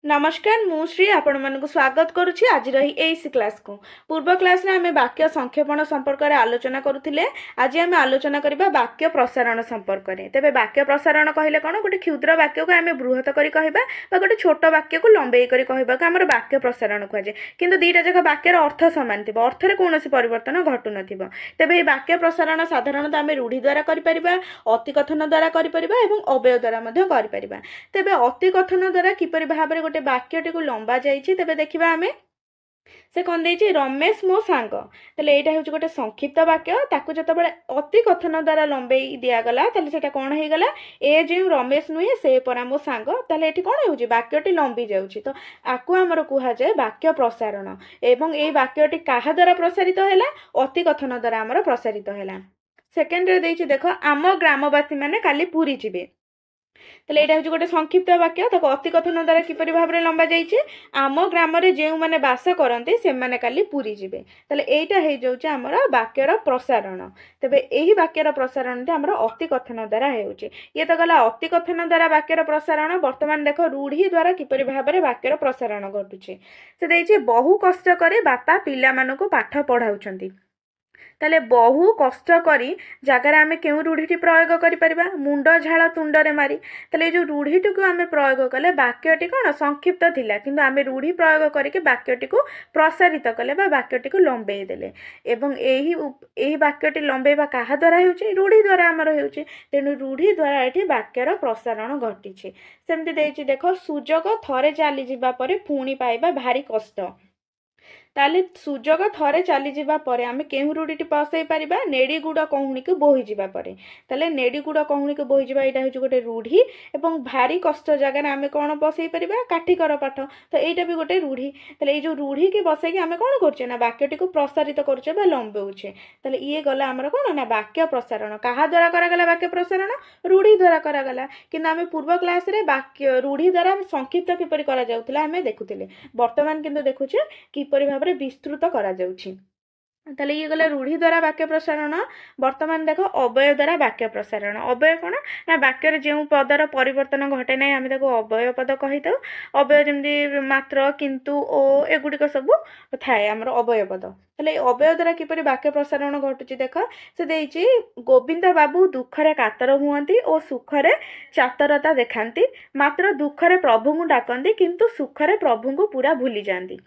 नमस्कार मु श्री आपण मानक स्वागत करुछि आज रही एसी क्लास को। पूर्व क्लास रे आमे वाक्य संक्षेपण संपर्क रे आलोचना करुथिले। आज आमे आलोचना करिबा वाक्य प्रसारण संपर्क रे। तबे वाक्य प्रसारण कहिले कोन गोटे क्षुद्र वाक्य को आमे बृहत करी कहबा बा गोटे छोट वाक्य को लंबेई करी कहबा को हमर वाक्य प्रसारण कहजे। किंतु दीटा जक वाक्य रो अर्थ समान थिबो, अर्थ रे कोनोसी परिवर्तन घटु नथिबो। तबे वाक्य प्रसारण साधारणतः आमे रूढ़ी द्वारा करि परिबा, अति कथन द्वारा करि परिबा एवं अव्यय द्वारा मध्य करि परिबा। तबे अति कथन द्वारा किपरि भाबरे गोटे वाक्यटी को लंबा जाइछि। तबे देखिबा आमे से कौन देछि रमेश मो सांग। तले एटा होछि गोटे संक्षिप्त वाक्य, ताकू जतबेले अति कथन द्वारा लंबेई दिया गला तले सेटा कोन हे गला ए जे रमेश नुहे से परा मो सांग। तले एठी कोन होछि वाक्यटी लंबी जाउछि, तो आकु हमर कुहा जाय वाक्य प्रसारण। एवं ए वाक्यटी काहा द्वारा प्रसारित हैला, अति कथन द्वारा हमर प्रसारित हैला। सेकेंड रे देछि देखो आम ग्रामवासी माने काली पुरी जिबे। तले एटा होछि गोटे संक्षिप्त वाक्य, ताको अति कथन द्वारा किपरि भाबरे लंबा जाइछि आम ग्राम रे जेउ माने वास करन्ते से माने काली पुरी जिबे। तले एटा हे जाउछि हमर वाक्यर प्रसारण। तबे एही वाक्यर प्रसारण ते हमर अति कथन द्वारा हेउछि। ये तो गला अति कथन द्वारा वाक्यर प्रसारण। वर्तमान देखो रूढ़ी द्वारा किपरि भाबरे वाक्यर प्रसारण घटुछि। से देछि बहु कष्ट करे बापा पिला मानको पाठ पढाउछन्ती। ताले बहु कष्ट करी जगार आमे केउ रूढ़ीटी प्रयोग करि परिबा मुंड झाल तुंडरे मारी। ताले जो रूढ़ीटी को आमे प्रयोग कले वाक्यटी कोन संक्षिप्त थिला, किंतु आमे रूढ़ी प्रयोग करिके वाक्यटी को प्रसारित कले बा वाक्यटी को लंबेई देले। एवं एही वाक्यटी लंबेबा काहा द्वारा हेउछि रूढ़ी द्वारा हमर हेउछि। तेनु रूढ़ी द्वारा एठी वाक्यर प्रसारण घटिछि। सेमति देछि देखो सुजोग थरे चाली जिबा परे पुणी पाइबा भारी कष्ट। ताले सुजोग थरे चली जिबा परे आमे केहु रूढ़ीटी पसई परिबा नेड़ी गुड़ कहुणी को बोही जिबा परे। ताले नेड़ी गुड़ कहुणी को बोही जिबा एटा होछि गोटे रूढ़ी। एवं भारी कष्ट जगह आमे कोन बसई परिबा काठीकर पाठ, तो एटा भी गोटे रूढ़ी। ताले ए जो रूढ़ी के बसई के आमे कोन करछे ना वाक्यटी को प्रसारित करछे बा लंबेउछे। ताले ये गला हमर कोन ना वाक्य प्रसारण। काहा द्वारा करा गला वाक्य प्रसारण, रूढ़ी द्वारा करा गला। किंतु आमे पूर्व क्लास रे वाक्य रूढ़ी द्वारा संक्षिप्त किपरि करा जाउतला आमे देखुतिले। वर्तमान किंतु देखुछे किपरि भाबरे विस्तृत करा जाउछि। ताले ये गला रूढ़ी द्वारा वाक्य प्रसारण। वर्तमान देखो अव्यय द्वारा वाक्य प्रसारण। अव्यय कोन ना वाक्य रे जेउ पदर परिवर्तन घटे नै आमे ताको अव्यय पद कहितौ। अव्यय जेमि मात्र किंतु ओ एगुडी को सब थाए हमर अव्यय पद। ताले अव्यय द्वारा किपरि वाक्य प्रसारण घटुछि देखो से देइछि गोविंद बाबू दुखरे कातर हुअंती ओ सुखरे चातरता देखांती, मात्र दुखरे प्रभु को डाकंती किंतु सुखरे प्रभु को पूरा भूली जांती।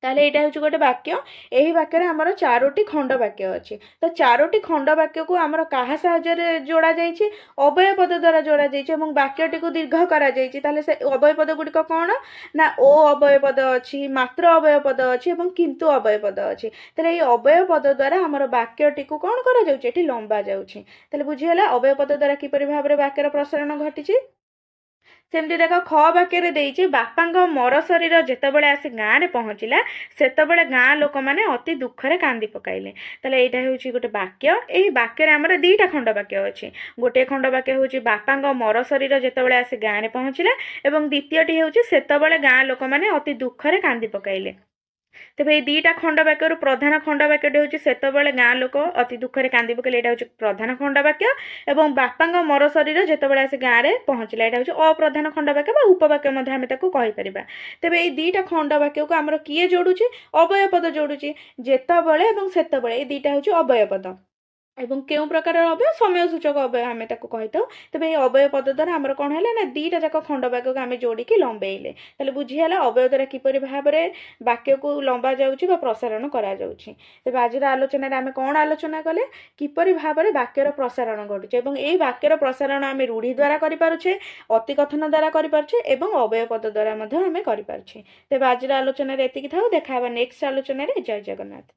ताले एटा होछि गोटे वाक्य। एही वाक्य रे हमर चारोटी खंड वाक्य अछि। तो चारोटी खंड वाक्य को हमर काहा साहाय्य रे जोड़ा जाइछि अव्यय पद द्वारा जोड़ा जाइछि एवं वाक्यटी को दीर्घ करा जाइछि। ताले से अव्यय पद गुडी को कोन ना ओ अव्यय पद अछि, मात्र अव्यय पद अछि एवं किंतु अव्यय पद अछि। ताले ए अव्यय पद द्वारा हमर वाक्यटी को कोन करा जाउछि एठी लंबा जाउछि। ताले बुझी हला अव्यय पद द्वारा किपरि भाबरे वाक्यर प्रसारण घटिछि। सेमती देखो ख वाक्य रे देइछि बापांग मर शरीर जेतेबेले आसी गाँ रे पहुँचिला सेतेबेले गाँ लोक माने अति दुखरे कांदी पकाइले। ताले एटा होछि गोटे वाक्य। एही वाक्य रे हमर दीटा खंड वाक्य अछि। गोटे खंड वाक्य होछि बापांग मर शरीर जेतेबेले आसी गाँ रे पहुँचिला एवं द्वितीयटी होछि सेतेबेले गाँ लोक माने अति दुखरे कांदी पकाइले। तेबे ए दीटा खंड वाक्य रु प्रधान खंड वाक्यटी होछि सेतेबेले गाँ लोक अति दुखरे कांदी पकाइले। एटा होछि प्रधान खंड वाक्य। एवं बापांग मर शरीर जेतेबेले आसी गाँ रे पहुँचिला एटा होछि अप्रधान खंड वाक्य बा उपवाक्य मध्ये आमे ताको कहि परिबा। तेबे ए दीटा खंड वाक्य को हमर किए जोडुछि अव्यय पद जोडुछि। जेतेबेले एवं सेतेबेले ए दीटा होछि अव्यय पद एवं केउ प्रकार अव्यय समय सूचक अव्यय आमे ताको कहितौ। तबे ए अव्यय पद द्वारा हमर कोन हैला ना दीटा जाक खंड वाक्य को आमे जोडी के लंबेइले। ताले बुझी हला अव्यय द्वारा किपरि भाबरे वाक्य को लंबा जाउछि बा प्रसारण करा जाउछि। तबे आजिर आलोचना रे आमे कोन आलोचना कले किपरि भाबरे वाक्यर प्रसारण घटुछि एवं ए वाक्यर प्रसारण आमे रूढ़ी द्वारा करि पारुछे, अति कथन द्वारा करि पारुछे एवं अव्यय पद द्वारा मध्ये आमे करि पारुछे। तबे आजिर आलोचना रे एतिकी थाउ। देखा हबा नेक्स्ट आलोचना रे। जय जगन्नाथ।